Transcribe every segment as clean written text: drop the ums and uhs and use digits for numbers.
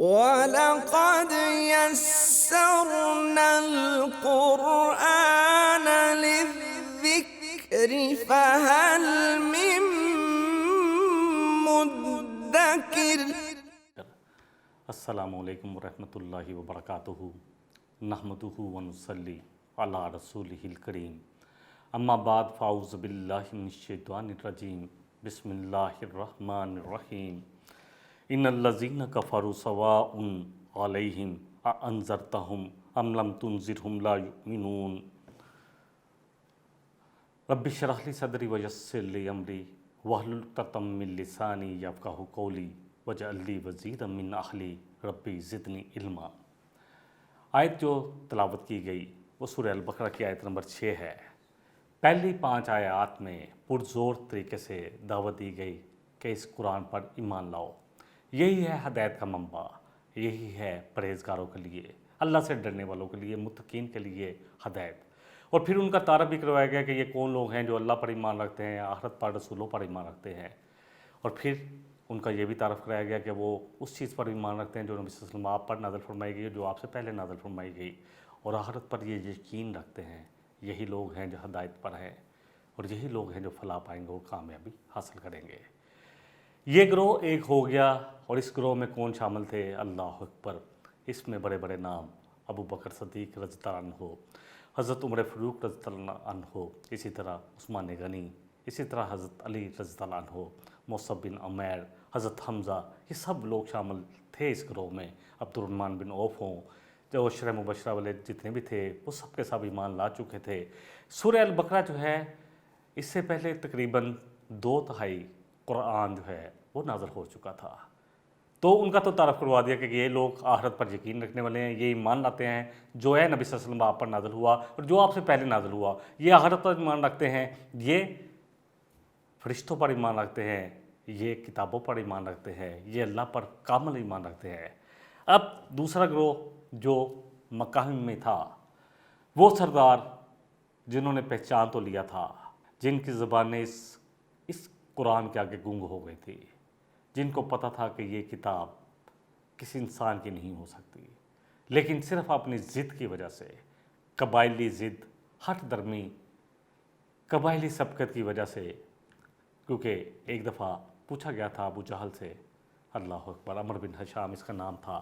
وَلَقَدْ يَسَّرْنَا الْقُرْآنَ لِلذِّكْرِ فَهَلْ مِن مُّدَّكِرٍ۔ السلام علیکم ورحمۃ اللہ وبرکاتہ، نحمدہ ونصلی علی رسولہ الکریم، اما بعد فاعوذ باللہ من الشیطان الرجیم، بسم اللہ الرحمن الرحیم۔ ان الذین کفروا سواء علیہم اانذرتہم ام لم تنذرہم لا یؤمنون۔ رب اشرح لی صدری ویسر لی امری واحلل عقدۃ من لسانی یفقہوا قولی واجعل لی وزیرا من اہلی ربی زدنی علما۔ آیت جو تلاوت کی گئی وہ سورہ البقرہ کی آیت نمبر 6 ہے۔ پہلی 5 آیات میں پرزور طریقے سے دعوت دی گئی کہ اس قرآن پر ایمان لاؤ۔ یہی ہے ہدایت کا منبع، یہی ہے پرہیزگاروں کے لیے، اللہ سے ڈرنے والوں کے لیے، متقین کے لیے ہدایت۔ اور پھر ان کا تعارف بھی کروایا گیا کہ یہ کون لوگ ہیں جو اللہ پر ایمان رکھتے ہیں، آخرت پر، رسولوں پر ایمان رکھتے ہیں۔ اور پھر ان کا یہ بھی تعارف کرایا گیا کہ وہ اس چیز پر ایمان رکھتے ہیں جو نبی صلی اللہ علیہ وسلم آپ پر نازل فرمائی گئی، جو آپ سے پہلے نازل فرمائی گئی، اور آخرت پر یہ یقین رکھتے ہیں۔ یہی لوگ ہیں جو ہدایت پر ہیں، اور یہی لوگ ہیں جو فلاح پائیں گے اور کامیابی حاصل کریں گے۔ یہ گروہ ایک ہو گیا، اور اس گروہ میں کون شامل تھے؟ اللہ اکبر۔ اس میں بڑے بڑے نام، ابو بکر صدیق رضی اللہ عنہ، حضرت عمر فاروق رضی اللہ عنہ، اسی طرح عثمان غنی، اسی طرح حضرت علی رضی اللہ عنہ، مصعب بن عمیر، حضرت حمزہ، یہ سب لوگ شامل تھے اس گروہ میں۔ عبد الرحمن بن عوف ہوں، جو عشرہ مبشرہ والے جتنے بھی تھے وہ سب کے سب ایمان لا چکے تھے۔ سورہ البقرہ جو ہے اس سے پہلے تقریباً 2/3 قرآن جو ہے وہ نازل ہو چکا تھا، تو ان کا تو تعارف کروا دیا کہ یہ لوگ آخرت پر یقین رکھنے والے ہیں، یہ ایمان لاتے ہیں جو ہے نبی صلی اللہ علیہ وسلم آپ پر نازل ہوا اور جو آپ سے پہلے نازل ہوا، یہ آخرت پر ایمان رکھتے ہیں، یہ فرشتوں پر ایمان رکھتے ہیں، یہ کتابوں پر ایمان رکھتے ہیں، یہ اللہ پر کامل ایمان رکھتے ہیں۔ اب دوسرا گروہ جو مکہ میں تھا، وہ سردار جنہوں نے پہچان تو لیا تھا، جن کی زبانیں اس قرآن کے آگے گونگ ہو گئی تھی، جن کو پتہ تھا کہ یہ کتاب کسی انسان کی نہیں ہو سکتی، لیکن صرف اپنی ضد کی وجہ سے، قبائلی ضد، ہٹ درمی، قبائلی سبقت کی وجہ سے، کیونکہ ایک دفعہ پوچھا گیا تھا ابو جہل سے، اللہ اکبر، عمر بن حشام اس کا نام تھا،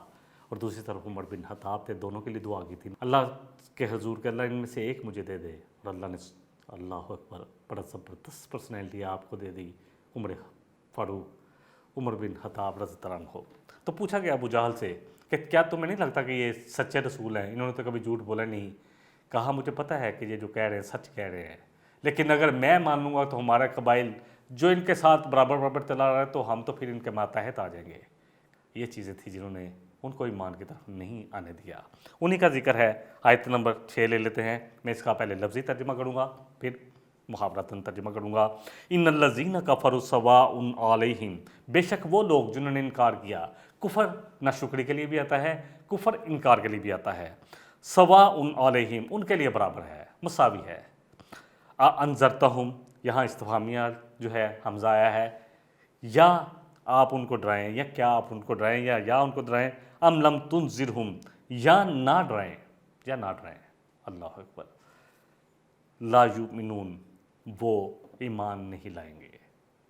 اور دوسری طرف عمر بن خطاب تھے، دونوں کے لیے دعا کی تھی اللہ کے حضور کہ اللہ ان میں سے ایک مجھے دے دے، اور اللہ نے، اللہ اکبر، بڑا زبردست پرسنالٹی آپ کو دے دی، عمر فاروق، عمر بن خطاب رضی اللہ عنہ۔ تو پوچھا گیا ابو جہل سے کہ کیا تمہیں نہیں لگتا کہ یہ سچے رسول ہیں؟ انہوں نے تو کبھی جھوٹ بولا نہیں۔ کہا مجھے پتہ ہے کہ یہ جو کہہ رہے ہیں سچ کہہ رہے ہیں، لیکن اگر میں مان لوں گا تو ہمارا قبائل جو ان کے ساتھ برابر برابر چلا رہا ہے تو ہم تو پھر ان کے ماتحت آ جائیں گے۔ یہ چیزیں تھیں جنہوں نے ان کو ایمان کی طرف نہیں آنے دیا۔ انہی کا ذکر ہے، آیت نمبر 6 لے لیتے ہیں۔ میں اس کا پہلے لفظی ترجمہ کروں گا، پھر محاورتاً ترجمہ کروں گا۔ ان الذین کفروا سواء علیہم، بے شک وہ لوگ جنہوں نے انکار کیا۔ کفر ناشکری کے لیے بھی آتا ہے، کفر انکار کے لیے بھی آتا ہے۔ سواء علیہم، ان کے لیے برابر ہے، مساوی ہے۔ انذرتہم، یہاں استفہامیہ جو ہے حمزہ آیا ہے، یا آپ ان کو ڈرائیں، یا کیا آپ ان کو ڈرائیں، یا ان کو ڈرائیں، ام لم تنذرہم، یا نہ ڈرائیں، یا نہ ڈرائیں۔ اللہ اکبر۔ لا یؤمنون، وہ ایمان نہیں لائیں گے۔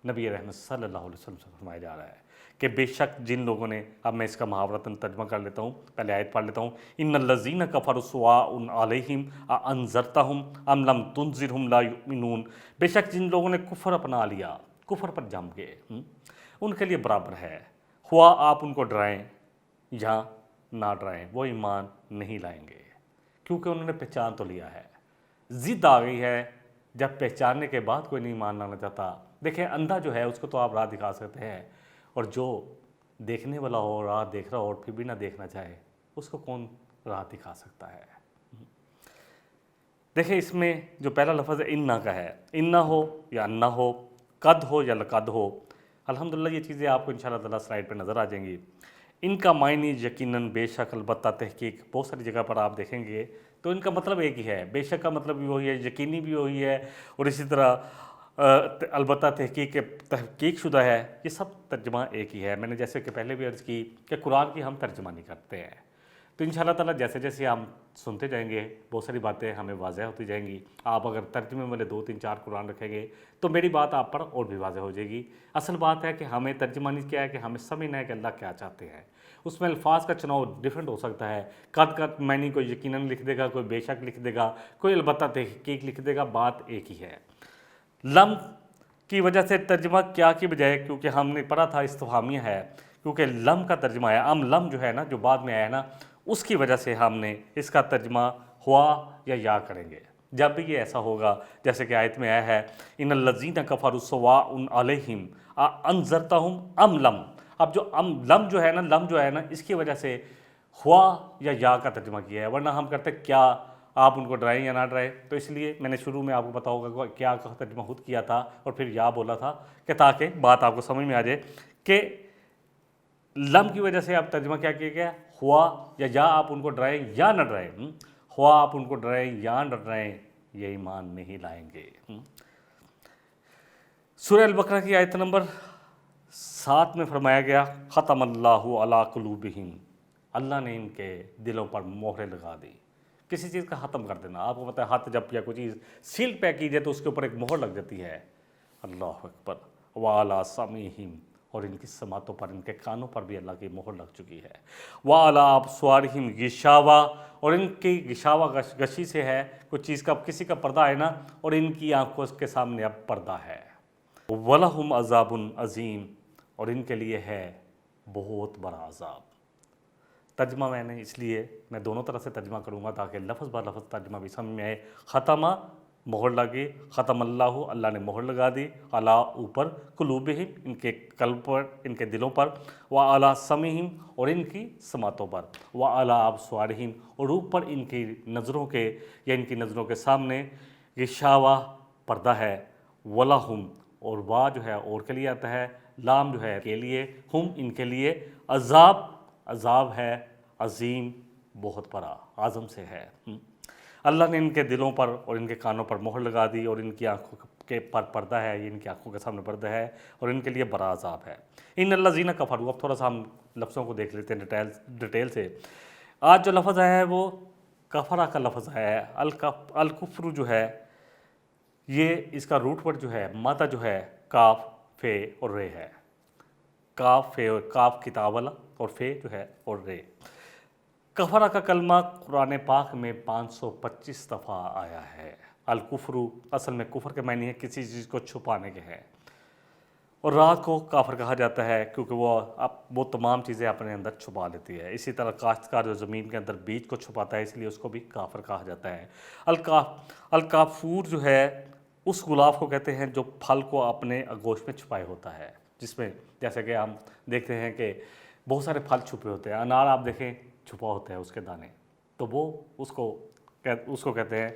نبی رحمت صلی اللہ علیہ وسلم سے فرمایا جا رہا ہے کہ بے شک جن لوگوں نے، اب میں اس کا محاورتاً ترجمہ کر لیتا ہوں، پہلے آیت پڑھ لیتا ہوں۔ ان الذین کفروا سواء علیہم اانذرتہم ام لم تنذرہم لا یؤمنون، بے شک جن لوگوں نے کفر اپنا لیا، کفر پر جم گئے، ان کے لیے برابر ہے، ہوا آپ ان کو ڈرائیں یا نہ ڈرائیں، وہ ایمان نہیں لائیں گے، کیونکہ انہوں نے پہچان تو لیا ہے۔ ضد آ گئی ہے، جب پہچاننے کے بعد کوئی نہیں مان لانا چاہتا۔ دیکھیں اندھا جو ہے اس کو تو آپ راہ دکھا سکتے ہیں، اور جو دیکھنے والا ہو، راہ دیکھ رہا ہو اور پھر بھی نہ دیکھنا چاہے، اس کو کون راہ دکھا سکتا ہے؟ دیکھیں اس میں جو پہلا لفظ ہے انّا کا ہے، انّا ہو یا انّا ہو، قد ہو یا لقد ہو، الحمدللہ یہ چیزیں آپ کو انشاءاللہ تعالیٰ سلائڈ پہ نظر آ جائیں گی۔ ان کا معنی یقیناً، بے شک، البتہ، تحقیق، بہت ساری جگہ پر آپ دیکھیں گے تو ان کا مطلب ایک ہی ہے۔ بے شک کا مطلب بھی وہی ہے، یقینی بھی وہی ہے، اور اسی طرح البتہ تحقیق شدہ ہے، یہ سب ترجمہ ایک ہی ہے۔ میں نے جیسے کہ پہلے بھی عرض کی کہ قرآن کی ہم ترجمہ نہیں کرتے ہیں، تو انشاءاللہ تعالیٰ جیسے جیسے ہم سنتے جائیں گے بہت ساری باتیں ہمیں واضح ہوتی جائیں گی۔ آپ اگر ترجمے والے 2 3 4 قرآن رکھیں گے تو میری بات آپ پر اور بھی واضح ہو جائے گی۔ اصل بات ہے کہ ہمیں ترجمہ نہیں کیا ہے، کہ ہمیں سمجھنا ہے کہ اللہ کیا چاہتے ہیں۔ اس میں الفاظ کا چناؤ ڈیفرنٹ ہو سکتا ہے، قط معنی کوئی یقیناً لکھ دے گا، کوئی بے شک لکھ دے گا، کوئی البتہ تحقیق لکھ دے گا، بات ایک ہی ہے۔ لم کی وجہ سے ترجمہ کیا کی بجائے، کیونکہ ہم نے پڑھا تھا استفہامیہ ہے، کیونکہ لم کا ترجمہ ہے، لم جو ہے نا جو بعد میں آیا ہے نا، اس کی وجہ سے ہم نے اس کا ترجمہ ہوا یا کریں گے۔ جب بھی یہ ایسا ہوگا جیسے کہ آیت میں آیا ہے ان الذین کفروا سواء علیہم انذرتہم ام لم، اب جو لم جو ہے نا اس کی وجہ سے ہوا یا کا ترجمہ کیا ہے، ورنہ ہم کرتے کیا آپ ان کو ڈرائیں یا نہ ڈرائیں، تو اس لیے میں نے شروع میں آپ کو بتا ہوگا کہ کیا کا ترجمہ خود کیا تھا اور پھر یا بولا تھا، کہ تاکہ بات آپ کو سمجھ میں آ جائے کہ لم کی وجہ سے آپ ترجمہ کیا کیا گیا، ہوا یا آپ ان کو ڈرائیں یا نہ ڈرائیں، ہوا آپ ان کو ڈرائیں یا نہ ڈرائیں یہ ایمان نہیں لائیں گے۔ سورہ البقرہ کی آیت نمبر 7 میں فرمایا گیا ختم اللہ علی قلوبہم، اللہ نے ان کے دلوں پر مہریں لگا دی۔ کسی چیز کا ختم کر دینا، آپ کو پتہ ہے ہاتھ جب یا کوئی چیز سیل پیک کی جائے تو اس کے اوپر ایک مہر لگ جاتی ہے، اللہ اکبر، وعلی سمعہم، اور ان کی سماعتوں پر، ان کے کانوں پر بھی اللہ کی مہر لگ چکی ہے، وعلی ابصارہم غشاوہ، اور ان کی غشاوہ غشی سے ہے، کوئی چیز کا کسی کا پردہ ہے نا، اور ان کی آنکھوں کے سامنے اب پردہ ہے، وَلَهُمْ عَذَابٌ عَظِيمٌ، اور ان کے لیے ہے بہت بڑا عذاب۔ ترجمہ میں نے اس لیے میں دونوں طرح سے ترجمہ کروں گا تاکہ لفظ بر لفظ ترجمہ بھی سمجھ میں آئے۔ ختمہ مہر لگی، ختم اللہ نے مہر لگا دی، علی اوپر، قلوبہم ان کے قلب پر، ان کے دلوں پر، وعلی سمعہم اور ان کی سماعتوں پر، وعلی ابصارہم اور اوپر ان کی نظروں کے یا ان کی نظروں کے سامنے غشاوہ پردہ ہے، وَلَهُمْ اور وا جو ہے اور کے لیے آتا ہے، لام جو ہے کے لیے، ہم ان کے لیے، عذاب ہے عظیم، بہت بڑا، اعظم سے ہے۔ اللہ نے ان کے دلوں پر اور ان کے کانوں پر مہر لگا دی، اور ان کی آنکھوں کے پر پردہ ہے، یہ ان کی آنکھوں کے سامنے پردہ ہے، اور ان کے لیے بڑا عذاب ہے۔ ان الذین کفروا، اب تھوڑا سا ہم لفظوں کو دیکھ لیتے ہیں ڈیٹیل سے۔ آج جو لفظ آیا ہے وہ کفرہ کا لفظ آیا ہے۔ الکفر جو ہے یہ اس کا روٹ ورڈ جو ہے، مادہ جو ہے کاف، فے اور رے ہے۔ کاف، فے اور کاف کتاب والا، اور فے جو ہے اور رے۔ کفرہ کا کلمہ قرآن پاک میں 525 دفعہ آیا ہے۔ الکفر اصل میں کفر کے معنی ہے کسی چیز کو چھپانے کے ہے، اور رات کو کافر کہا جاتا ہے کیونکہ وہ تمام چیزیں اپنے اندر چھپا لیتی ہے۔ اسی طرح کاشتکار جو زمین کے اندر بیج کو چھپاتا ہے، اس لیے اس کو بھی کافر کہا جاتا ہے۔ الکافور جو ہے اس غلاف کو کہتے ہیں جو پھل کو اپنے آغوش میں چھپائے ہوتا ہے، جس میں جیسے کہ ہم دیکھتے ہیں کہ بہت سارے پھل چھپے ہوتے ہیں، انار آپ دیکھیں چھپا ہوتا ہے اس کے دانے، تو وہ اس کو کہتے ہیں،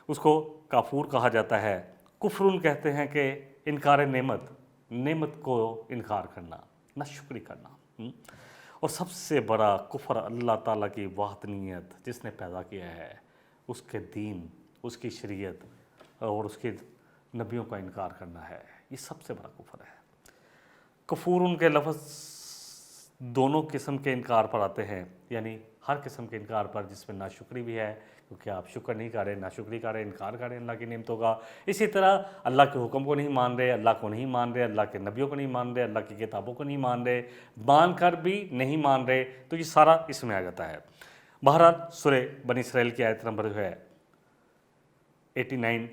اس کو کافور کہا جاتا ہے۔ کفرن کہتے ہیں کہ انکار نعمت کو انکار کرنا، ناشکری کرنا، اور سب سے بڑا کفر اللہ تعالیٰ کی وحدانیت جس نے پیدا کیا ہے، اس کے دین، اس کی شریعت اور اس کے نبیوں کا انکار کرنا ہے، یہ سب سے بڑا کفر ہے۔ کفور ان کے لفظ دونوں قسم کے انکار پر آتے ہیں، یعنی ہر قسم کے انکار پر جس میں ناشکری بھی ہے، کیونکہ آپ شکر نہیں کر رہے، ناشکری کر رہے، انکار کر رہے اللہ کی نعمتوں کا۔ اسی طرح اللہ کے حکم کو نہیں مان رہے، اللہ کو نہیں مان رہے، اللہ کے نبیوں کو نہیں مان رہے، اللہ کی کتابوں کو نہیں مان رہے، مان کر بھی نہیں مان رہے، تو یہ سارا اس میں آ جاتا ہے۔ بہرحال سورہ بنی اسرائیل کی آیت نمبر جو ہے 89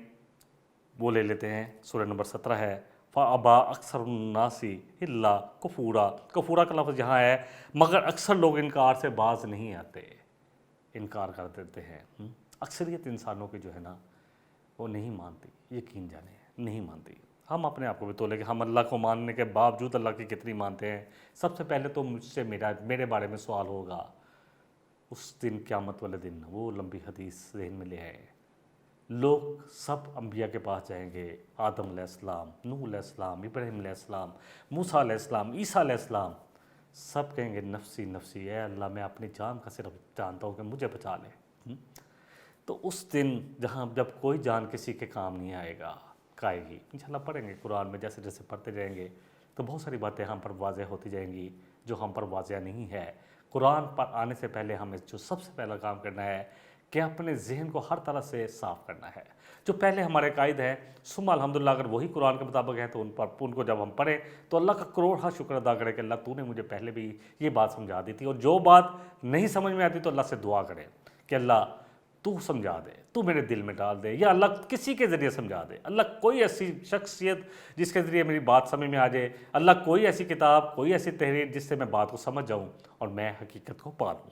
وہ لے لیتے ہیں، سورہ نمبر 17 ہے، فَأَبَى أَكْثَرُ النَّاسِ إِلَّا كُفُورًا، کفورا کا لفظ یہاں ہے، مگر اکثر لوگ انکار سے باز نہیں آتے، انکار کر دیتے ہیں۔ اکثریت انسانوں کی جو ہے نا وہ نہیں مانتی، یقین جانے نہیں مانتی۔ ہم اپنے آپ کو بھی تولے کہ ہم اللہ کو ماننے کے باوجود اللہ کی کتنی مانتے ہیں۔ سب سے پہلے تو مجھ سے میرے بارے میں سوال ہوگا اس دن، قیامت والے دن، وہ لمبی حدیث ذہن میں لے آئے۔ لوگ سب انبیاء کے پاس جائیں گے، آدم علیہ السلام، نوح علیہ السلام، ابراہیم علیہ السلام، موسیٰ علیہ السلام، عیسیٰ علیہ السلام، سب کہیں گے نفسی نفسی، اے اللہ میں اپنی جان کا صرف جانتا ہوں کہ مجھے بچا لے۔ تو اس دن جب کوئی جان کسی کے کام نہیں آئے گا، تھکائے گی۔ انشاءاللہ پڑھیں گے قرآن میں، جیسے جیسے پڑھتے جائیں گے تو بہت ساری باتیں ہم پر واضح ہوتی جائیں گی جو ہم پر واضح نہیں ہے۔ قرآن پر آنے سے پہلے ہمیں جو سب سے پہلا کام کرنا ہے کہ اپنے ذہن کو ہر طرح سے صاف کرنا ہے۔ جو پہلے ہمارے قائد ہیں، ثم الحمدللہ، اگر وہی قرآن کے مطابق ہے تو ان کو جب ہم پڑھیں تو اللہ کا کروڑ شکر ادا کرے کہ اللہ تو نے مجھے پہلے بھی یہ بات سمجھا دی تھی، اور جو بات نہیں سمجھ میں آتی تو اللہ سے دعا کریں کہ اللہ تو سمجھا دے، تو میرے دل میں ڈال دے، یا اللہ کسی کے ذریعے سمجھا دے۔ اللہ کوئی ایسی شخصیت جس کے ذریعے میری بات سمجھ میں آ جائے، اللہ کوئی ایسی کتاب، کوئی ایسی تحریر جس سے میں بات کو سمجھ جاؤں اور میں حقیقت کو پا لوں۔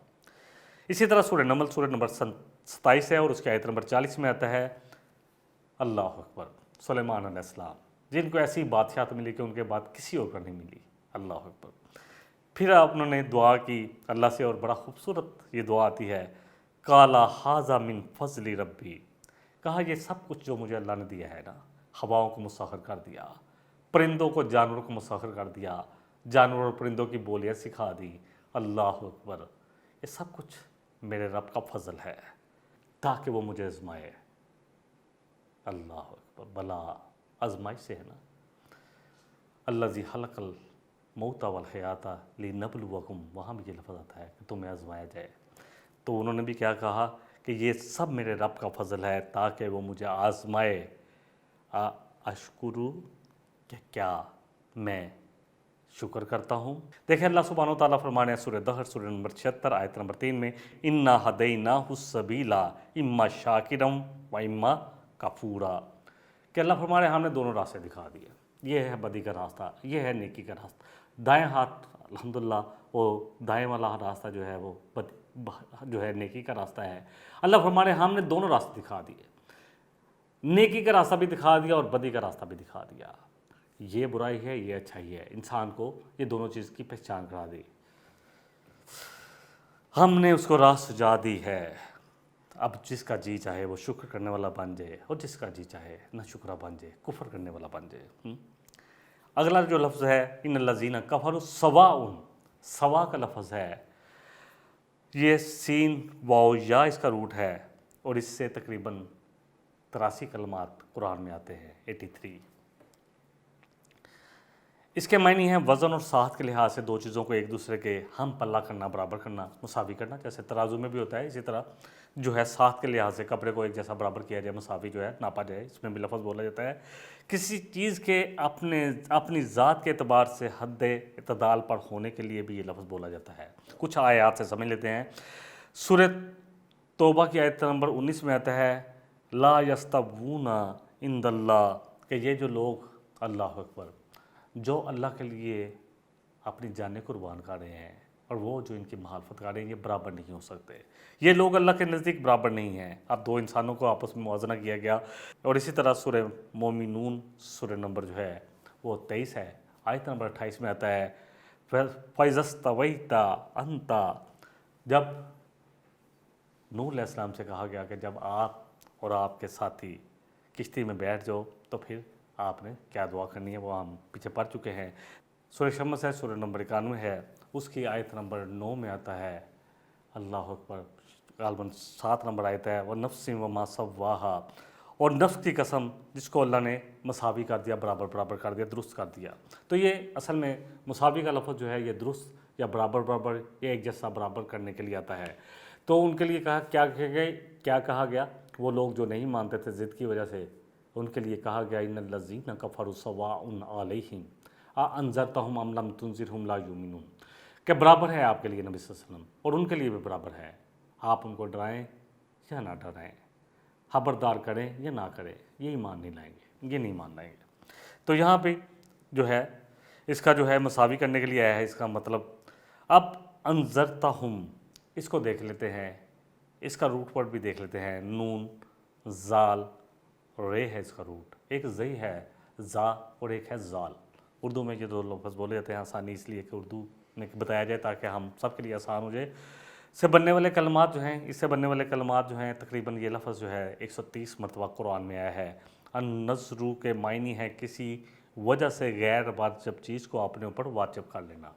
اسی طرح سورہ نمل سورہ نمبر 27 ہے اور اس کی آیت نمبر 40 میں آتا ہے، اللہ اکبر، سلیمان علیہ السلام جن کو ایسی بادشاہت ملی کہ ان کے بعد کسی اور کو نہیں ملی، اللہ اکبر۔ پھر انہوں نے دعا کی اللہ سے، اور بڑا خوبصورت یہ دعا آتی ہے، کالا ھذا من فضل ربی، کہا یہ سب کچھ جو مجھے اللہ نے دیا ہے نا، ہواؤں کو مسخر کر دیا، پرندوں کو جانوروں کو مسخر کر دیا، جانور اور پرندوں کی بولیاں سکھا دی، اللہ اکبر، یہ سب کچھ میرے رب کا فضل ہے تاکہ وہ مجھے آزمائے۔ اللہ اکبر، بلا آزمائش سے ہے نا، الذی خلق الموت والحیات لنبلوکم، وہاں بھی یہ لفظ آتا ہے کہ تمہیں آزمایا جائے۔ تو انہوں نے بھی کیا کہا کہ یہ سب میرے رب کا فضل ہے تاکہ وہ مجھے آزمائے، اشکرو، کہ کیا میں شکر کرتا ہوں۔ دیکھیں اللہ سبحانہ و تعالیٰ فرمانے ہیں سورہ دہر سورہ نمبر 76 آیت نمبر 3 میں، انا ہدیناہ السبیل اما شاکرا و اما کفورا، کہ اللہ فرمانے ہیں ہم نے دونوں راستے دکھا دیے، یہ ہے بدی کا راستہ، یہ ہے نیکی کا راستہ۔ دائیں ہاتھ الحمدللہ وہ دائیں والا راستہ جو ہے وہ جو ہے نیکی کا راستہ ہے۔ اللہ فرمانے ہم نے دونوں راستے دکھا دیے، نیکی کا راستہ بھی دکھا دیا اور بدی کا راستہ بھی دکھا دیا، یہ برائی ہے یہ اچھائی ہے، انسان کو یہ دونوں چیز کی پہچان کرا دی، ہم نے اس کو راہ سجا دی ہے۔ اب جس کا جی چاہے وہ شکر کرنے والا بن جائے، اور جس کا جی چاہے نہ شکرہ بن جائے، کفر کرنے والا بن جائے۔ اگلا جو لفظ ہے ان الذین کفروا سواء، سوا کا لفظ ہے، یہ سین واو یا اس کا روٹ ہے، اور اس سے تقریباً 83 کلمات قرآن میں آتے ہیں، 83۔ اس کے معنی ہیں وزن اور ساحت کے لحاظ سے دو چیزوں کو ایک دوسرے کے ہم پلہ کرنا، برابر کرنا، مساوی کرنا، جیسے ترازو میں بھی ہوتا ہے، اسی طرح جو ہے ساحت کے لحاظ سے کپڑے کو ایک جیسا برابر کیا جائے، مساوی جو ہے ناپا جائے، اس میں بھی لفظ بولا جاتا ہے۔ کسی چیز کے اپنی ذات کے اعتبار سے حد اعتدال پر ہونے کے لیے بھی یہ لفظ بولا جاتا ہے۔ کچھ آیات سے سمجھ لیتے ہیں۔ سورہ توبہ کی آیت نمبر 19 میں آتا ہے، لا یستوون عند اللہ، کہ یہ جو لوگ، اللہ اکبر، جو اللہ کے لیے اپنی جانیں قربان کر رہے ہیں اور وہ جو ان کی مخالفت کر رہے ہیں، یہ برابر نہیں ہو سکتے، یہ لوگ اللہ کے نزدیک برابر نہیں ہیں۔ اب دو انسانوں کو آپس میں موازنہ کیا گیا۔ اور اسی طرح سورہ مومنون سورہ نمبر جو ہے وہ 23 ہے، آیت نمبر 28 میں آتا ہے، فَإِذَا اسْتَوَيْتَ أَنْتَ، جب نوح علیہ السلام سے کہا گیا کہ جب آپ اور آپ کے ساتھی کشتی میں بیٹھ جاؤ تو پھر آپ نے کیا دعا کرنی ہے، وہ ہم پیچھے پڑھ چکے ہیں۔ سورہ شمس ہے، سورہ نمبر 91 ہے، اس کی آیت نمبر 9 میں آتا ہے، اللہ اکبر، غالباً 7 نمبر آیت ہے، وَنَفْسٍ وَمَا سَوَّاهَا، اور نفس کی قسم جس کو اللہ نے مساوی کر دیا، برابر کر دیا، درست کر دیا۔ تو یہ اصل میں مساوی کا لفظ جو ہے یہ درست یا برابر یا ایک جیسا برابر کرنے کے لیے آتا ہے۔ تو ان کے لیے کیا کہا گیا، وہ لوگ جو نہیں مانتے تھے ضد کی وجہ سے، ان کے لیے کہا گیا ان الذین کفروا سواء علیہم اانذرتہم ام لم تنذرہم لا یؤمنون، کہ برابر ہے آپ کے لیے نبی صلی اللہ علیہ وسلم، اور ان کے لیے بھی برابر ہے، آپ ان کو ڈرائیں یا نہ ڈرائیں، خبردار کریں یا نہ کریں، یہ ایمان نہیں لائیں گے، یہ نہیں مان لائیں گے۔ تو یہاں پہ جو ہے اس کا جو ہے مساوی کرنے کے لیے آیا ہے، اس کا مطلب اب انذرتہم، اس کو دیکھ لیتے ہیں، اس کا روٹ ورڈ بھی دیکھ لیتے ہیں، نون زال رے ہے اس کا روٹ، ایک زئی ہے زا اور ایک ہے زال۔ اردو میں یہ دو لفظ بولے جاتے ہیں، آسانی اس لیے کہ اردو میں بتایا جائے تاکہ ہم سب کے لیے آسان ہو جائے۔ سے بننے والے کلمات جو ہیں، اس سے بننے والے کلمات جو ہیں تقریباً یہ لفظ جو ہے 130 مرتبہ قرآن میں آیا ہے۔ النظر کے معنی ہے کسی وجہ سے غیر واجب چیز کو اپنے اوپر واجب کر لینا،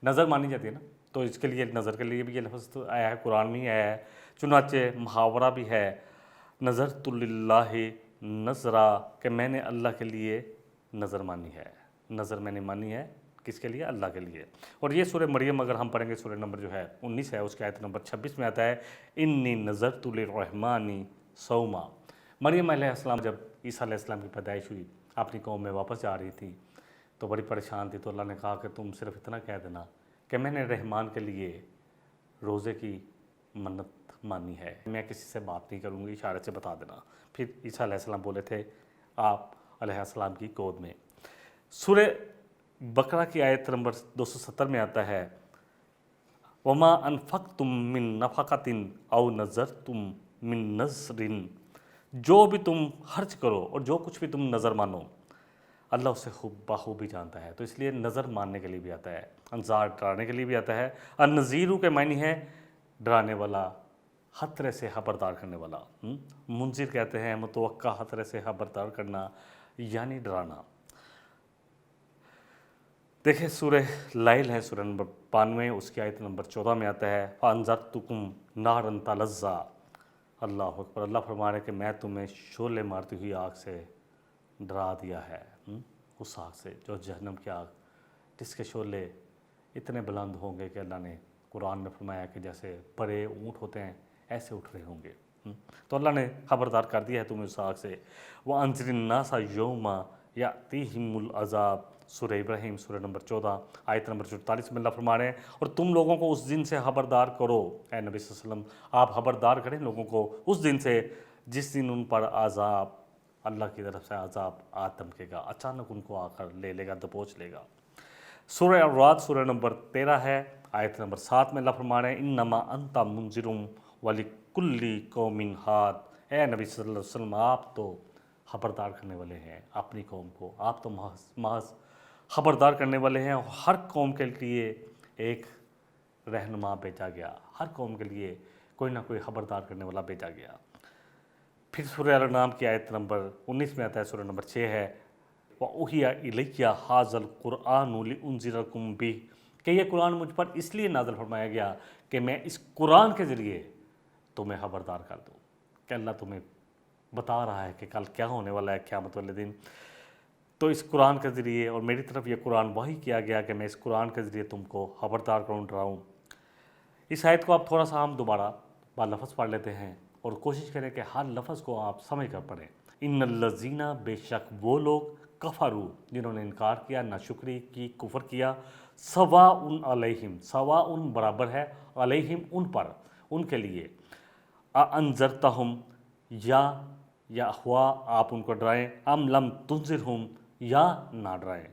نظر مانی جاتی ہے نا، تو اس کے لیے نظر کے لیے بھی یہ لفظ تو آیا ہے، قرآن میں ہی آیا ہے، چنانچہ محاورہ بھی ہے، نظرت للہ نظرا کہ میں نے اللہ کے لیے نظر مانی ہے، نظر میں نے مانی ہے کس کے لیے؟ اللہ کے لیے۔ اور یہ سورہ مریم اگر ہم پڑھیں گے، سورہ نمبر جو ہے 19 ہے، اس کی آیت نمبر 26 میں آتا ہے انی نظرت للرحمن صوما۔ مریم علیہ السلام جب عیسیٰ علیہ السلام کی پیدائش ہوئی، اپنی قوم میں واپس جا رہی تھی تو بڑی پریشان تھی، تو اللہ نے کہا کہ تم صرف اتنا کہہ دینا کہ میں نے رحمان کے لیے روزے کی منت مانی ہے، میں کسی سے بات نہیں کروں گی، اشارے سے بتا دینا۔ پھر عیسیٰ علیہ السلام بولے تھے آپ علیہ السلام کی گود میں۔ سورہ بقرہ کی آیت نمبر 270 میں آتا ہے وما انفقتم من نفقۃ او نذرتم من نذر، جو بھی تم خرچ کرو اور جو کچھ بھی تم نظر مانو اللہ اسے بخوبی جانتا ہے۔ تو اس لیے نظر ماننے کے لیے بھی آتا ہے، انذار ڈرانے کے لیے بھی آتا ہے۔ النذیر کے معنی ہے ڈرانے والا، خطرے سے خبردار کرنے والا۔ منذر کہتے ہیں متوقع خطرے سے خبردار کرنا یعنی ڈرانا۔ دیکھیں سورہ لائل ہے، سورہ نمبر 92، اس کی آیت نمبر 14 میں آتا ہے فَأَنذَرْتُكُمْ نَارًا تَلَظَّىٰ۔ اللہ اکبر، اللہ فرما رہے کہ میں تمہیں شعلے مارتی ہوئی آگ سے ڈرا دیا ہے، اس آگ سے جو جہنم کی آگ، جس کے شعلے اتنے بلند ہوں گے کہ اللہ نے قرآن میں فرمایا کہ جیسے بڑے اونٹ ہوتے ہیں ایسے اٹھ رہے ہوں گے۔ تو اللہ نے خبردار کر دیا ہے تمہیں اس آگ سے۔ وَأَنذِرِ النَّاسَ يَوْمَ يَأْتِيهِمُ الْعَذَابُ، سورہ ابراہیم سورہ نمبر 14 آیت نمبر 44 میں اللہ فرما رہے ہیں اور تم لوگوں کو اس دن سے خبردار کرو، اے نبی صلی اللہ علیہ وسلم آپ خبردار کریں لوگوں کو اس دن سے جس دن ان پر عذاب، اللہ کی طرف سے عذاب دمکے گا، اچانک ان کو آ کر لے لے گا، دبوچ لے گا۔ سورہ الرعد سورہ نمبر 13 ہے، آیت نمبر 7 میں اللہ فرما رہے ہیں انما انت منذر ولکل قوم ہاد، اے نبی صلی اللہ علیہ وسلم آپ تو خبردار کرنے والے ہیں اپنی قوم کو، آپ تو محض خبردار کرنے والے ہیں۔ ہر قوم کے لیے ایک رہنما بھیجا گیا، ہر قوم کے لیے کوئی نہ کوئی خبردار کرنے والا بھیجا گیا۔ پھر سورہ الانعام کی آیت نمبر 19 میں آتا ہے، سورہ نمبر 6 ہے وَأُوحِيَ إِلَيَّ هَٰذَا الْقُرْآنُ لِأُنذِرَكُم بِهِ، کہ یہ قرآن مجھ پر اس لیے نازل فرمایا گیا کہ میں اس قرآن کے ذریعے تمہیں خبردار کر دوں، کہ اللہ تمہیں بتا رہا ہے کہ کل کیا ہونے والا ہے قیامت والے دن۔ تو اس قرآن کے ذریعے اور میری طرف یہ قرآن وحی کیا گیا کہ میں اس قرآن کے ذریعے تم کو خبردار کروں، ڈراؤں۔ اس آیت کو آپ تھوڑا سا ہم دوبارہ با لفظ پڑھ لیتے ہیں اور کوشش کریں کہ ہر لفظ کو آپ سمجھ کر پڑھیں۔ ان الذین، بے شک وہ لوگ، کفروا جنہوں نے انکار کیا، ناشکری کی، کفر کیا، سواء علیہم، سواء برابر ہے، علیہم ان پر، ان کے لیے، انذرتہم یا ہوا آپ ان کو ڈرائیں، ام لم تنذرہم یا نہ ڈرائیں،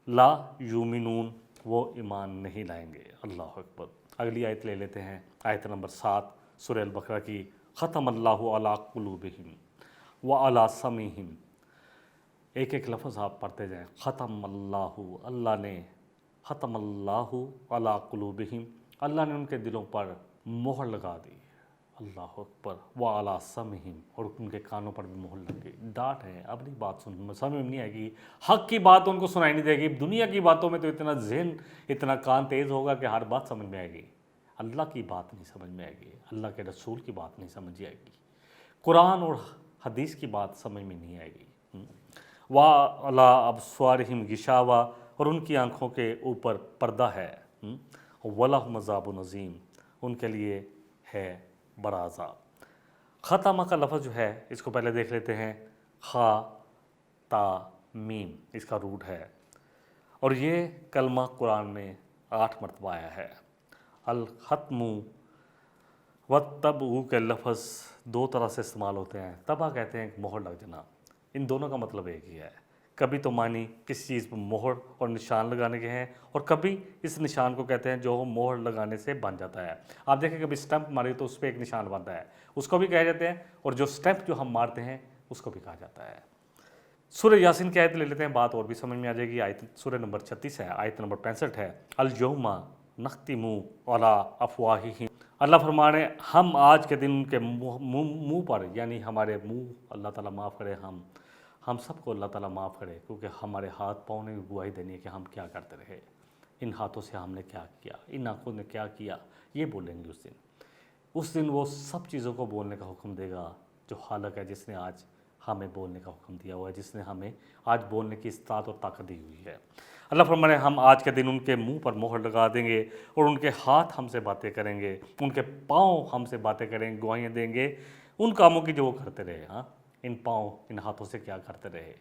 لا یومنون وہ ایمان نہیں لائیں گے۔ اللہ اکبر۔ اگلی آیت لے لیتے ہیں، آیت نمبر 7 سورہ البقرہ کی، ختم اللہ علی قلوبہم وعلی سمعہم، ایک ایک لفظ آپ پڑھتے جائیں۔ ختم اللہ، اللہ نے، ختم اللہ علی قلوبہم، اللہ نے ان کے دلوں پر مہر لگا دی، اللہ اکبر، وعلی سمعہم، اور ان کے کانوں پر بھی مہر لگ گئی، ڈانٹ ہے، اب نہیں بات سمجھ میں نہیں آئے گی، حق کی بات ان کو سنائی نہیں دے گی، دنیا کی باتوں میں تو اتنا ذہن، اتنا کان تیز ہوگا کہ ہر بات سمجھ میں آئے گی، اللہ کی بات نہیں سمجھ میں آئے گی، اللہ کے رسول کی بات نہیں سمجھ آئے گی، قرآن اور حدیث کی بات سمجھ میں نہیں آئے گی۔ وعلی ابصارہم غشاوہ، اور ان کی آنکھوں کے اوپر پردہ ہے، وَلَهُمْ عَذَابٌ عَظِيمٌ، ان کے لیے ہے بڑا عذاب۔ ختمہ کا لفظ جو ہے اس کو پہلے دیکھ لیتے ہیں، خا تا میم، اس کا روٹ ہے، اور یہ کلمہ قرآن میں 8 مرتبہ آیا ہے۔ الختم والطبع کے لفظ 2 طرح سے استعمال ہوتے ہیں، طبع کہتے ہیں مہر لگ جانا، ان دونوں کا مطلب ایک ہی ہے، کبھی تو معنی کسی چیز پر مہر اور نشان لگانے کے ہیں، اور کبھی اس نشان کو کہتے ہیں جو مہر لگانے سے بن جاتا ہے۔ آپ دیکھیں کبھی سٹمپ ماری تو اس پہ ایک نشان بنتا ہے، اس کو بھی کہہ جاتے ہیں، اور جو سٹمپ جو ہم مارتے ہیں اس کو بھی کہا جاتا ہے۔ سورہ یاسین کی آیت لے لیتے ہیں، بات اور بھی سمجھ میں آ جائے گی۔ آیت سورہ نمبر 36 ہے، آیت نمبر 65 ہے، الیوم نختم علی افواہہم، اللہ فرما رہے ہیں ہم آج کے دن ان کے منہ پر، یعنی ہمارے منہ، اللہ تعالیٰ معاف کرے، ہم سب کو اللہ تعالیٰ معاف کرے، کیونکہ ہمارے ہاتھ پاؤں نے گواہی دینی ہے کہ ہم کیا کرتے رہے، ان ہاتھوں سے ہم نے کیا کیا، ان آنکھوں نے کیا کیا، یہ بولیں گے اس دن وہ سب چیزوں کو بولنے کا حکم دے گا جو خالق ہے، جس نے آج ہمیں بولنے کا حکم دیا ہوا ہے، جس نے ہمیں آج بولنے کی استطاعت اور طاقت دی ہوئی ہے۔ اللہ فرمانے ہم آج کے دن ان کے منہ پر مہر لگا دیں گے اور ان کے ہاتھ ہم سے باتیں کریں گے، ان کے پاؤں ہم سے باتیں کریں گے، گواہیاں دیں گے ان کاموں کی جو وہ کرتے رہے۔ ہاں، ان پاؤں ان ہاتھوں سے کیا کرتے رہے،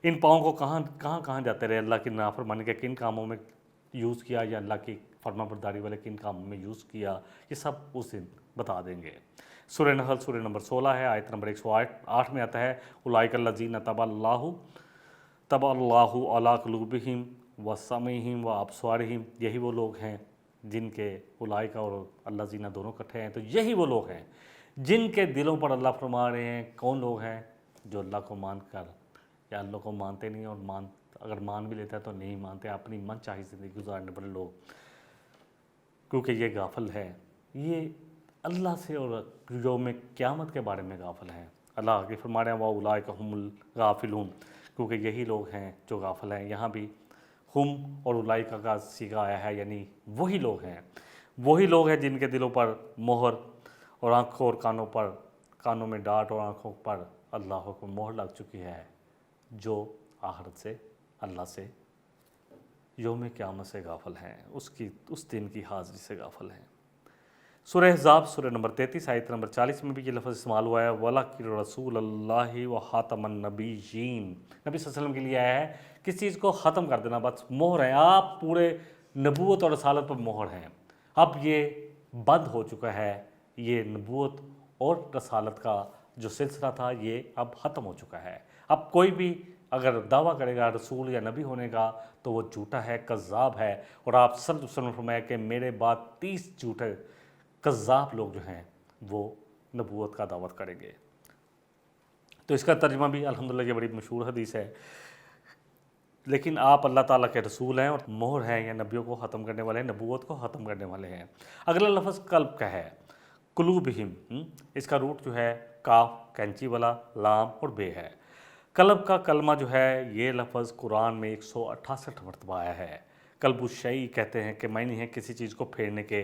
ان پاؤں کو کہاں جاتے رہے، اللہ کی نافرمانی کے کن کاموں میں یوز کیا، یا اللہ کی فرما برداری والے کن کاموں میں یوز کیا، یہ سب اس دن بتا دیں گے۔ سورہ نحل سورہ نمبر 16 ہے، آیت نمبر 108 میں آتا ہے، اولئک الذین طبع اللہ علی قلوبہم وسمعہم وابصارہم، یہی وہ لوگ ہیں جن کے اولئک اور الذین دونوں اکٹھے ہیں، تو یہی وہ لوگ ہیں جن کے دلوں پر اللہ فرما رہے ہیں۔ کون لوگ ہیں؟ جو اللہ کو مان کر، یا اللہ کو مانتے نہیں، اور اگر مان بھی لیتا ہے تو نہیں مانتے، اپنی من چاہی زندگی گزارنے والے لوگ، کیونکہ یہ غافل ہے، یہ اللہ سے اور یوم قیامت کے بارے میں غافل ہیں۔ اللہ آگے فرما رہے ہیں وَأُولَٰئِکَ هُمُ الْغَافِلُونَ، کیونکہ یہی لوگ ہیں جو غافل ہیں۔ یہاں بھی ہم اور اولئک کا صیغہ آیا ہے، یعنی وہی لوگ ہیں جن کے دلوں پر مہر اور آنکھوں اور کانوں میں ڈانٹ اور آنکھوں پر اللہ کو مہر لگ چکی ہے، جو آخرت سے، اللہ سے، یوم قیامت سے غافل ہیں، اس دن کی حاضری سے غافل ہیں۔ سورہ احزاب سورہ نمبر 33 آیت نمبر 40 میں بھی یہ لفظ استعمال ہوا ہے، وَلَٰكِنْ رَسُولَ اللَّهِ وَخَاتَمَ النَّبِيِّينَ، نبی صلی اللہ علیہ وسلم کے لیے آیا ہے کس چیز کو ختم کر دینا، بس مہر ہے، آپ پورے نبوت اور رسالت پر مہر ہیں۔ اب یہ بند ہو چکا ہے، یہ نبوت اور رسالت کا جو سلسلہ تھا یہ اب ختم ہو چکا ہے۔ اب کوئی بھی اگر دعویٰ کرے گا رسول یا نبی ہونے کا تو وہ جھوٹا ہے، کذاب ہے، اور آپ صلی اللہ علیہ وسلم نے فرمایا کہ میرے بعد 30 جھوٹے کذاب لوگ جو ہیں وہ نبوت کا دعوت کریں گے۔ تو اس کا ترجمہ بھی الحمدللہ یہ بڑی مشہور حدیث ہے، لیکن آپ اللہ تعالیٰ کے رسول ہیں اور مہر ہیں، یا نبیوں کو ختم کرنے والے ہیں، نبوت کو ختم کرنے والے ہیں۔ اگلا لفظ قلب کا ہے، قلوبہم، اس کا روٹ جو ہے کاف کینچی والا، لام اور بے ہے۔ قلب کا کلمہ جو ہے یہ لفظ قرآن میں 168 مرتبہ آیا ہے۔ قلب الشیء کہتے ہیں کہ معنی ہے کسی چیز کو پھیرنے کے،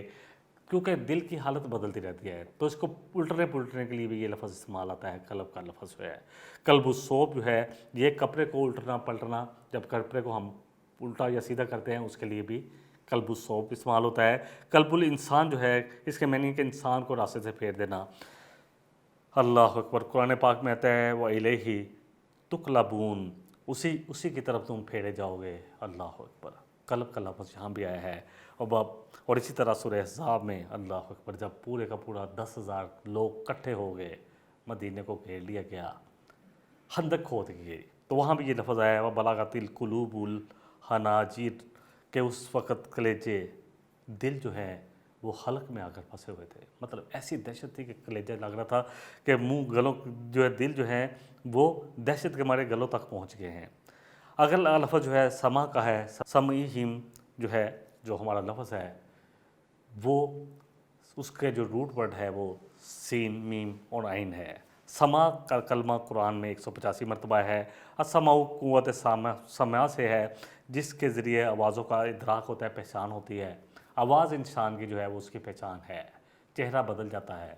کیونکہ دل کی حالت بدلتی رہتی ہے تو اس کو الٹنے پلٹنے کے لیے بھی یہ لفظ استعمال آتا ہے۔ قلب کا لفظ جو ہے، قلب الصوب جو ہے یہ کپڑے کو الٹنا پلٹنا، جب کپڑے کو ہم الٹا یا سیدھا کرتے ہیں اس کے لیے بھی قلب الصوب استعمال ہوتا ہے۔ قلب الانسان جو ہے اس کے معنی کہ انسان کو راستے سے پھیر دینا۔ اللہ اکبر، قرآن پاک میں آتا ہے وَإِلَيْهِ تُقْلَبُونَ، اسی کی طرف تم پھیرے جاؤ گے۔ اللہ اکبر، قلب کا لفظ یہاں بھی آیا ہے۔ اور اسی طرح سورہ احزاب میں اللہ اکبر، جب پورے کا پورا 10,000 لوگ اکٹھے ہو گئے، مدینے کو گھیر لیا گیا، خندق کھود کی گئی، تو وہاں بھی یہ لفظ آیا ہے وَبَلَغَتِ الْقُلُوبُ الْحَنَاجِرَ، کہ اس وقت کلیجے، دل جو ہے وہ حلق میں آ کر پھنسے ہوئے تھے۔ مطلب ایسی دہشت تھی کہ کلیجہ لگ رہا تھا کہ گلوں جو ہے، دل جو ہے وہ دہشت کے مارے گلوں تک پہنچ گئے ہیں۔ اگلا لفظ جو ہے سما کا ہے، سمعہم جو ہے، جو ہمارا لفظ ہے وہ اس کے جو روٹ ورڈ ہے وہ سین، میم اور عین ہے۔ سما کا کلمہ قرآن میں 185 مرتبہ ہے۔ السمع قوت سمع سے ہے، جس کے ذریعے آوازوں کا ادراک ہوتا ہے، پہچان ہوتی ہے۔ آواز انسان کی جو ہے وہ اس کی پہچان ہے۔ چہرہ بدل جاتا ہے،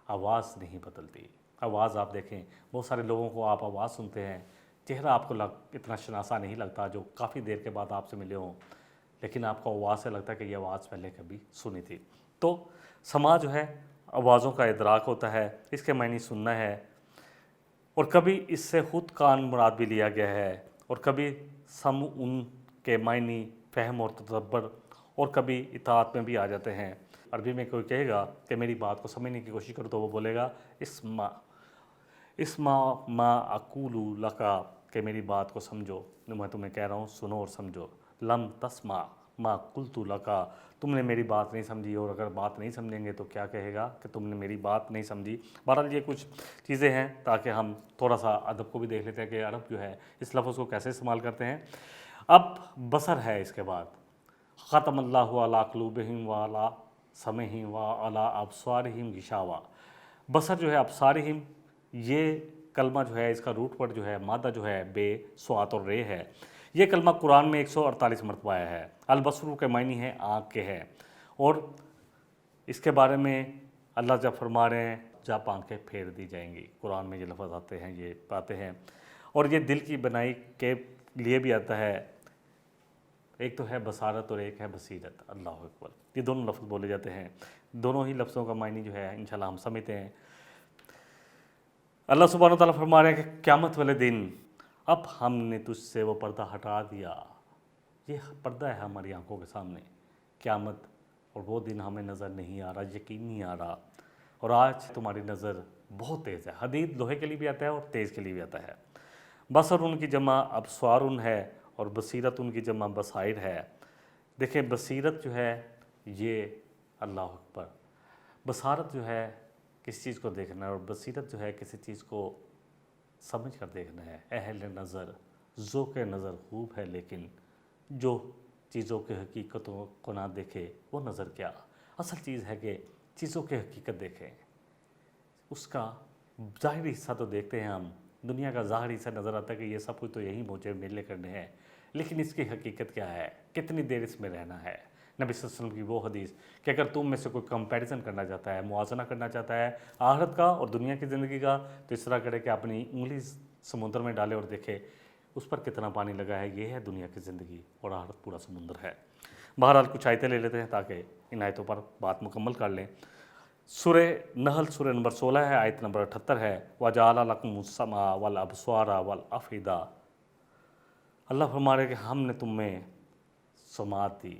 آواز نہیں بدلتی۔ آواز آپ دیکھیں، بہت سارے لوگوں کو آپ آواز سنتے ہیں، چہرہ آپ کو اتنا شناسا نہیں لگتا، جو کافی دیر کے بعد آپ سے ملے ہوں، لیکن آپ کو آواز سے لگتا ہے کہ یہ آواز پہلے کبھی سنی تھی۔ تو سماع جو ہے آوازوں کا ادراک ہوتا ہے، اس کے معنی سننا ہے، اور کبھی اس سے خود کان مراد بھی لیا گیا ہے، اور کبھی سمع ان کے معنی فہم اور تدبر، اور کبھی اطاعت میں بھی آ جاتے ہیں۔ عربی میں کوئی کہے گا کہ میری بات کو سمجھنے کی کوشش کرو تو وہ بولے گا اسمع ما اقول لک، کہ میری بات کو سمجھو، میں تمہیں کہہ رہا ہوں سنو اور سمجھو۔ لم تسمع ما قلت لک، تم نے میری بات نہیں سمجھی، اور اگر بات نہیں سمجھیں گے تو کیا کہے گا کہ تم نے میری بات نہیں سمجھی۔ بہرحال یہ کچھ چیزیں ہیں تاکہ ہم تھوڑا سا ادب کو بھی دیکھ لیتے ہیں کہ عرب جو ہے اس لفظ کو کیسے استعمال کرتے ہیں۔ اب بصر ہے اس کے بعد، ختم اللہ علی قلوبہم وعلی سمعہم وعلی ابصارہم غشاوہ۔ بصر جو ہے ابصارہم، یہ کلمہ جو ہے اس کا روٹ ورڈ جو ہے، مادہ جو ہے بے، سوات اور رے ہے۔ یہ کلمہ قرآن میں 148 مرتبہ آیا ہے۔ البصر کے معنی ہے آنکھ کے ہے، اور اس کے بارے میں اللہ جب فرما رہے ہیں جب آنکھیں پھیر دی جائیں گی۔ قرآن میں یہ لفظ آتے ہیں، یہ باتیں ہیں، اور یہ دل کی بنائی کے لیے بھی آتا ہے۔ ایک تو ہے بصارت اور ایک ہے بصیرت، اللہ اکبر، یہ دونوں لفظ بولے جاتے ہیں۔ دونوں ہی لفظوں کا معنی جو ہے انشاءاللہ ہم سمجھتے ہیں۔ اللہ سبحانہ وتعالیٰ فرما رہے ہیں کہ قیامت والے دن اب ہم نے تجھ سے وہ پردہ ہٹا دیا۔ یہ پردہ ہے ہماری آنکھوں کے سامنے، قیامت، اور وہ دن ہمیں نظر نہیں آ رہا، یقین نہیں آ رہا، اور آج تمہاری نظر بہت تیز ہے۔ حدید لوہے کے لیے بھی آتا ہے اور تیز کے لیے بھی آتا ہے۔ بصر ان کی جمع ابصار ہے اور بصیرت ان کی جمع بصائر ہے۔ دیکھیں بصیرت جو ہے یہ اللہ اکبر، بصارت جو ہے کسی چیز کو دیکھنا ہے، اور بصیرت جو ہے کسی چیز کو سمجھ کر دیکھنا ہے۔ اہل نظر ذوق نظر خوب ہے، لیکن جو چیزوں کے حقیقتوں کو نہ دیکھے وہ نظر کیا۔ اصل چیز ہے کہ چیزوں کی حقیقت دیکھیں، اس کا ظاہری حصہ تو دیکھتے ہیں ہم، دنیا کا ظاہری حصہ نظر آتا ہے کہ یہ سب کچھ تو یہی موجے میلے کرنے ہیں، لیکن اس کی حقیقت کیا ہے، کتنی دیر اس میں رہنا ہے۔ نبی صلی اللہ علیہ وسلم کی وہ حدیث کہ اگر تم میں سے کوئی کمپیریزن کرنا چاہتا ہے، موازنہ کرنا چاہتا ہے آخرت کا اور دنیا کی زندگی کا، تو اس طرح کرے کہ اپنی انگلی سمندر میں ڈالے اور دیکھے اس پر کتنا پانی لگا ہے۔ یہ ہے دنیا کی زندگی اور آخرت پورا سمندر ہے۔ بہرحال کچھ آیتیں لے لیتے ہیں تاکہ ان آیتوں پر بات مکمل کر لیں۔ سورہ نحل سورہ نمبر 16 ہے، آیت نمبر 78 ہے، وَجَعَلَ لَكُمُ السَّمْعَ وَالْأَبْصَارَ وَالْأَفْئِدَةَ۔ اللہ فرما رہے کہ ہم نے تمہیں سماعت دی،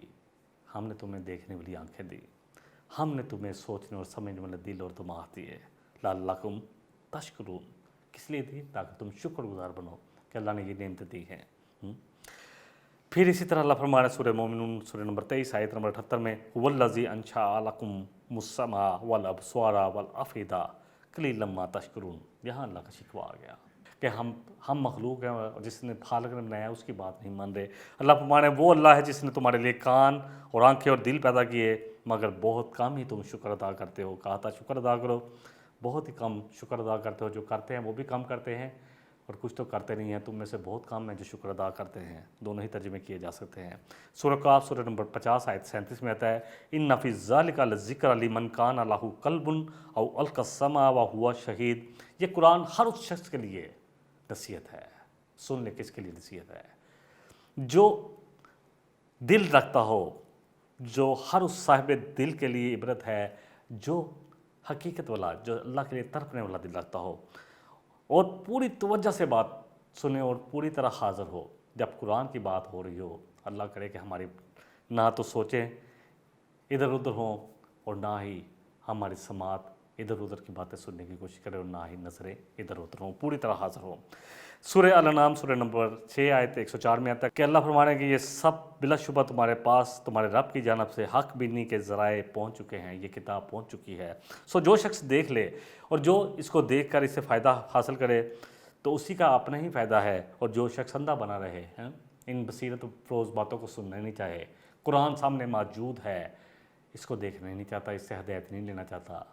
ہم نے تمہیں دیکھنے والی آنکھیں دی، ہم نے تمہیں سوچنے اور سمجھنے والے دل اور دماغ دیے، لَعَلَّكُمْ تَشْكُرُونَ، کس لیے دی؟ تاکہ تم شکر گزار بنو کہ اللہ نے یہ نعمتیں دی ہیں۔ پھر اسی طرح اللہ فرما رہے ہیں سورہ مومنون سورہ نمبر 23 آیت نمبر 78 میں، وَالَّذِي أَنشَأَ لَكُمُ السَّمْعَ وَالْأَبْصَارَ وَالْأَفْئِدَةَ قَلِيلًا مَا تَشْكُرُونَ۔ یہاں اللہ کا شکوہ آ گیا کہ ہم مخلوق ہیں اور جس نے خالق نے بنایا اس کی بات نہیں مان رہے۔ اللہ فرما رہے ہیں وہ اللہ ہے جس نے تمہارے لیے کان اور آنکھیں اور دل پیدا کیے، مگر بہت کم ہی تم شکر ادا کرتے ہو۔ کہا تھا شکر ادا کرو، بہت ہی کم شکر ادا کرتے ہو، جو کرتے ہیں وہ بھی کم کرتے ہیں اور کچھ تو کرتے نہیں ہیں، تم میں سے بہت کم ہیں جو شکر ادا کرتے ہیں۔ دونوں ہی ترجمے کیے جا سکتے ہیں۔ سورہ قاف سورہ نمبر 50 آیت 37 میں آتا ہے، اِنَّ فِي ذَلِكَ لَذِكْرًا لِمَنْ كَانَ لَهُ قَلْبٌ أَوْ أَلْقَى السَّمْعَ وَهُوَ شَهِيدٌ۔ یہ قرآن ہر اس شخص کے لیے نصیحت ہے۔ سن لے کس کے لیے نصیحت ہے؟ جو دل رکھتا ہو، جو ہر اس صاحب دل کے لیے عبرت ہے، جو حقیقت والا، جو اللہ کے لیے تڑپنے والا دل رکھتا ہو اور پوری توجہ سے بات سنے اور پوری طرح حاضر ہو جب قرآن کی بات ہو رہی ہو۔ اللہ کرے کہ ہماری نہ تو سوچیں ادھر ادھر ہوں اور نہ ہی ہماری سماعت ادھر ادھر کی باتیں سننے کی کوشش کرے اور نہ ہی نظریں ادھر ادھر ہوں، پوری طرح حاضر ہوں۔ سورہ الانعام سورہ نمبر 6 آیت 104 میں آتا ہے کہ اللہ فرما رہے ہیں کہ یہ سب بلا شبہ تمہارے پاس تمہارے رب کی جانب سے حق بینی کے ذرائع پہنچ چکے ہیں، یہ کتاب پہنچ چکی ہے۔ سو جو شخص دیکھ لے اور جو اس کو دیکھ کر اس سے فائدہ حاصل کرے تو اسی کا اپنا ہی فائدہ ہے، اور جو شخص اندھا بنا رہے ہیں ان بصیرت فروز باتوں کو سننا نہیں چاہے، قرآن سامنے موجود ہے، اس کو دیکھنا نہیں چاہتا، اس سے ہدایت نہیں لینا چاہتا،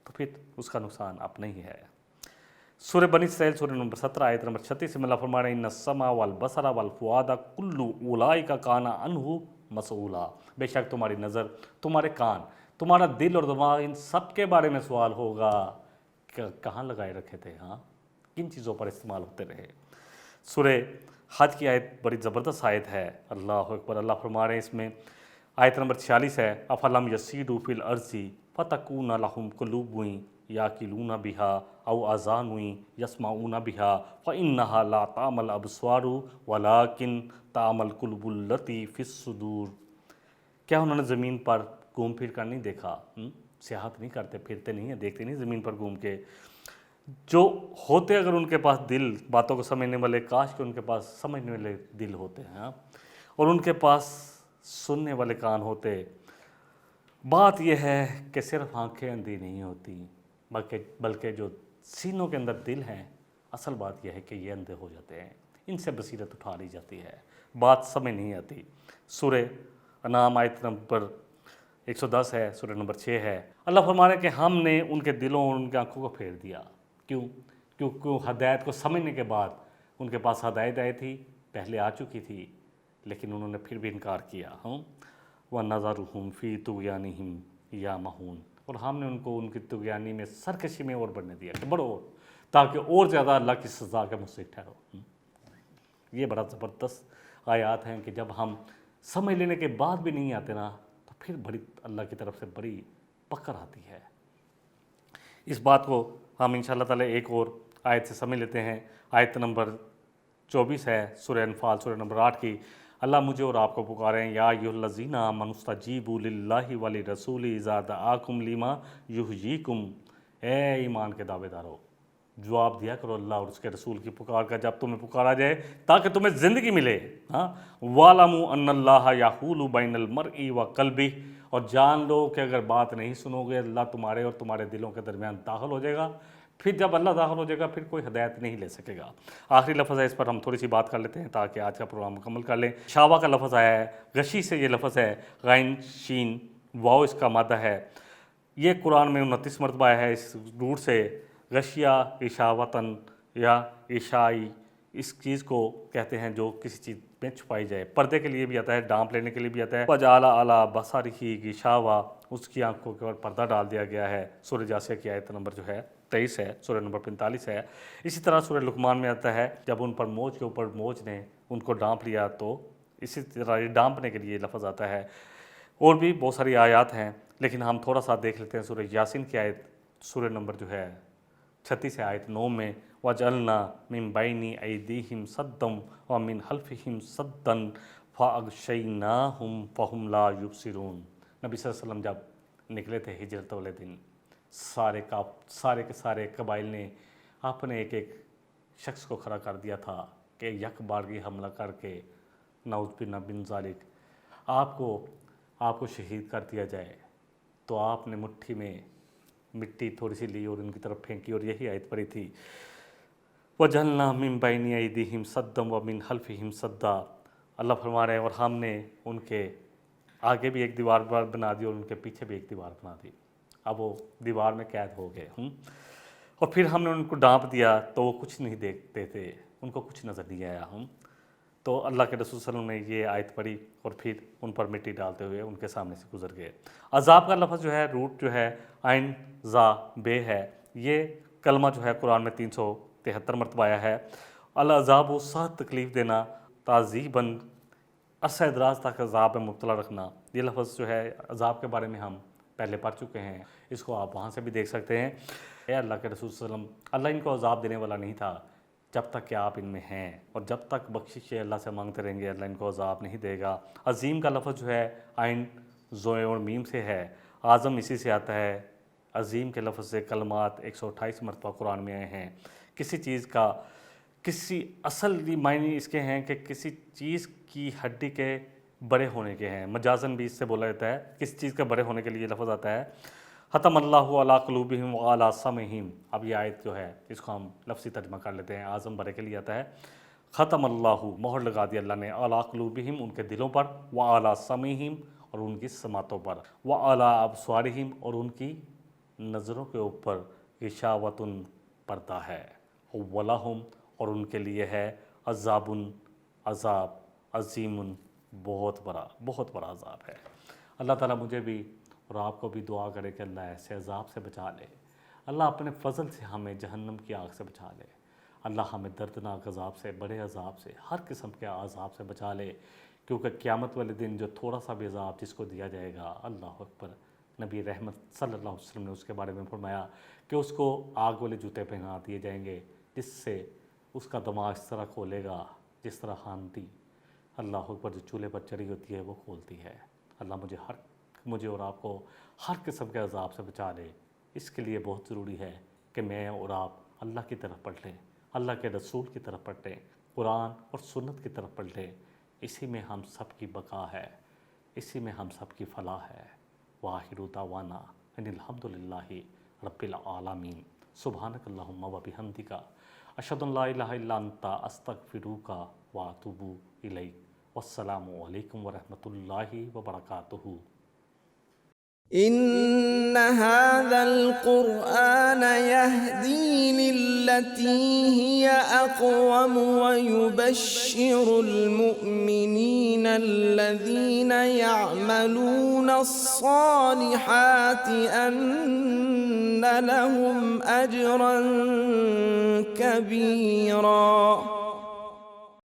تو پھر اس کا نقصان اپنا ہی ہے۔ سورہ بنی اسرائیل سورہ نمبر 17 آیت نمبر 36 میں اللہ فرما رہے ہیں، ان السمع والبصر والفؤاد کل اولئک کان عنہ مسئولا۔ بے شک تمہاری نظر، تمہارے کان، تمہارا دل اور دماغ، ان سب کے بارے میں سوال ہوگا کہ کہاں لگائے رکھے تھے، کن چیزوں پر استعمال ہوتے رہے۔ سورہ حج کی آیت بڑی زبردست آیت ہے، اللہ اکبر۔ اللہ فرما رہے ہیں اس میں آیت نمبر 46 ہے، افلم یسیروا فی الارض فتکون لہم قلوب یعقلون بہا او آذان یسمعون بہا فانہا لا تعمی الابصار ولکن تعمی القلوب التی فی الصدور۔ کیا انہوں نے زمین پر گھوم پھر کر نہیں دیکھا؟ سیاحت نہیں کرتے پھرتے نہیں ہیں، دیکھتے نہیں زمین پر گھوم کے؟ جو ہوتے اگر ان کے پاس دل باتوں کو سمجھنے والے، کاش کہ ان کے پاس سمجھنے والے دل ہوتے ہیں اور ان کے پاس سننے والے کان ہوتے۔ بات یہ ہے کہ صرف آنکھیں اندھی نہیں ہوتی، بلکہ جو سینوں کے اندر دل ہیں، اصل بات یہ ہے کہ یہ اندھے ہو جاتے ہیں، ان سے بصیرت اٹھا لی جاتی ہے، بات سمجھ نہیں آتی۔ سورہ انعام آیت نمبر 110 ہے، سورہ نمبر 6 ہے، اللہ فرما رہے ہیں کہ ہم نے ان کے دلوں اور ان کی آنکھوں کو پھیر دیا۔ کیوں ہدایت کو سمجھنے کے بعد ان کے پاس ہدایت آئی تھی، پہلے آ چکی تھی، لیکن انہوں نے پھر بھی انکار کیا۔ وَنَذَرُهُمْ فِي طُغْيَانِهِمْ یا مہون، اور ہم نے ان کو ان کی طغیانی میں سرکشی میں اور بڑھنے دیا کہ بڑھو تاکہ اور زیادہ اللہ کی سزا کے مستحق ٹھہرو۔ یہ بڑا زبردست آیات ہیں کہ جب ہم سمجھ لینے کے بعد بھی نہیں آتے نا تو پھر بڑی اللہ کی طرف سے بڑی پکڑ آتی ہے۔ اس بات کو ہم انشاءاللہ تعالی ایک اور آیت سے سمجھ لیتے ہیں۔ آیت نمبر 24 ہے سورہ انفال، سورہ نمبر 8 کی۔ اللہ مجھے اور آپ کو پکاریں، یا ایھا الذین آمنوا استجیبوا للہ وللرسول اذا دعاکم لما یحییکم، اے ایمان کے دعوے دارو جواب دیا کرو اللہ اور اس کے رسول کی پکار کا جب تمہیں پکارا جائے تاکہ تمہیں زندگی ملے۔ وَاعْلَمُوا أَنَّ اللَّهَ يَحُولُ بَيْنَ الْمَرْءِ وَقَلْبِهِ، اور جان لو کہ اگر بات نہیں سنو گے اللہ تمہارے اور تمہارے دلوں کے درمیان داخل ہو جائے گا، پھر جب اللہ داخل ہو جائے گا پھر کوئی ہدایت نہیں لے سکے گا۔ آخری لفظ ہے، اس پر ہم تھوڑی سی بات کر لیتے ہیں تاکہ آج کا پروگرام مکمل کر لیں۔ شاوا کا لفظ آیا ہے، غشی سے یہ لفظ ہے، غین شین واو اس کا مادہ ہے۔ یہ قرآن میں 29 مرتبہ آیا ہے اس روٹ سے۔ غشیہ اشاوتن یا عشائی اس چیز کو کہتے ہیں جو کسی چیز میں چھپائی جائے، پردے کے لیے بھی آتا ہے، ڈانپ لینے کے لیے بھی آتا ہے۔ وَجَعَلَ عَلَىٰ بَصَرِهِ غِشَاوَةً، اس کی آنکھوں کے اوپر پردہ ڈال دیا گیا ہے۔ سورہ جاثیہ کی آیت نمبر جو ہے 23 ہے، سورہ نمبر 45 ہے۔ اسی طرح سورہ لقمان میں آتا ہے جب ان پر موج کے اوپر موج نے ان کو ڈانپ لیا تو اسی طرح یہ ڈانپنے کے لیے لفظ آتا ہے۔ اور بھی بہت ساری آیات ہیں لیکن ہم تھوڑا سا دیکھ لیتے ہیں۔ سورہ یاسین کی آیت سورہ نمبر جو ہے 36 آیت 9 میں، وَجَعَلْنَا مِن بَيْنِ أَيْدِيهِمْ سَدًّا وَمِنْ خَلْفِهِمْ سَدًّا فَأَغْشَيْنَاهُمْ فَهُمْ لَا يُبْصِرُونَ۔ نبی صلی اللہ علیہ وسلم جب نکلے تھے ہجرت والے دن، سارے کے سارے قبائل نے اپنے ایک ایک شخص کو کھڑا کر دیا تھا کہ یک بارگی حملہ کر کے نعوذ باللہ من ذالک آپ کو شہید کر دیا جائے، تو آپ نے مٹھی میں مٹی تھوڑی سی لی اور ان کی طرف پھینکی اور یہی آیت پڑھی تھی، وَجَعَلْنَا مِن بَيْنِ أَيْدِيهِمْ سَدًّا وَمِنْ خَلْفِهِمْ سَدًّا۔ اللہ فرما رہے ہیں اور ہم نے ان کے آگے بھی ایک دیوار بنا دی اور ان کے پیچھے بھی ایک دیوار بنا دی۔ اب وہ دیوار میں قید ہو گئے اور پھر ہم نے ان کو ڈانپ دیا تو وہ کچھ نہیں دیکھتے تھے، ان کو کچھ نظر نہیں آیا۔ تو اللہ کے رسول صلی اللہ علیہ وسلم نے یہ آیت پڑھی اور پھر ان پر مٹی ڈالتے ہوئے ان کے سامنے سے گزر گئے۔ عذاب کا لفظ جو ہے روٹ جو ہے عین زا بے ہے، یہ کلمہ جو ہے قرآن میں 373 مرتبہ آیا ہے۔ العذاب و سخت تکلیف دینا، تعذیباً عرصہ دراز تک عذاب میں مبتلا رکھنا۔ یہ لفظ جو ہے عذاب کے بارے میں ہم پہلے پڑھ چکے ہیں، اس کو آپ وہاں سے بھی دیکھ سکتے ہیں۔ اے اللہ کے رسول صلی اللہ علیہ وسلم، اللہ ان کو عذاب دینے والا نہیں تھا جب تک کہ آپ ان میں ہیں، اور جب تک بخشش اللہ سے مانگتے رہیں گے اللہ ان کو عذاب نہیں دے گا۔ عظیم کا لفظ جو ہے عین زوئے اور میم سے ہے، اعظم اسی سے آتا ہے۔ عظیم کے لفظ سے کلمات 128 مرتبہ قرآن میں آئے ہیں۔ کسی چیز کا کسی اصل معنی اس کے ہیں کہ کسی چیز کی ہڈی کے بڑے ہونے کے ہیں، مجازن بھی اس سے بولا جاتا ہے، کسی چیز کے بڑے ہونے کے لیے لفظ آتا ہے۔ ختم اللہ علی قلوبہم وعلی سمعہم۔ اب یہ آیت جو ہے اس کو ہم لفظی ترجمہ کر لیتے ہیں، اعظم بڑے کے لیے آتا ہے۔ ختم اللہ، مہر لگا دی اللہ نے، علی قلوبہم ان کے دلوں پر، وعلی سمعہم اور ان کی سماعتوں پر، وعلی ابصارہم اور ان کی نظروں کے اوپر، غشاوۃ پردہ ہے، ولہم اور ان کے لیے ہے عذاب عذاب عظیم بہت بڑا عذاب ہے۔ اللہ تعالیٰ مجھے بھی اور آپ کو بھی دعا کرے کہ اللہ ایسے عذاب سے بچا لے، اللہ اپنے فضل سے ہمیں جہنم کی آگ سے بچا لے، اللہ ہمیں دردناک عذاب سے، بڑے عذاب سے، ہر قسم کے عذاب سے بچا لے، کیونکہ قیامت والے دن جو تھوڑا سا بھی عذاب جس کو دیا جائے گا، اللہ اکبر، نبی رحمت صلی اللہ علیہ وسلم نے اس کے بارے میں فرمایا کہ اس کو آگ والے جوتے پہنا دیے جائیں گے جس سے اس کا دماغ اس طرح کھولے گا جس طرح ہانڈی اللہ اکبر جو چولہے پر چڑھی ہوتی ہے وہ کھولتی ہے۔ اللہ مجھے اور آپ کو ہر قسم کے عذاب سے بچا لے۔ اس کے لیے بہت ضروری ہے کہ میں اور آپ اللہ کی طرف پلٹیں، اللہ کے رسول کی طرف پلٹیں، قرآن اور سنت کی طرف پلٹیں۔ اسی میں ہم سب کی بقا ہے، اسی میں ہم سب کی فلاح ہے۔ وآخر دعوانا ان الحمد للہ رب العالمین۔ سبحانک اللہم و بحمدک، اشہد ان لا الہ الا انت، استغفرک و اتوب الیک۔ والسلام علیکم ورحمۃ اللہ وبرکاتہ۔ إن هذا القرآن يهدي للتي هي أقوم ويبشر المؤمنين الذين يعملون الصالحات أن لهم أجرا كبيرا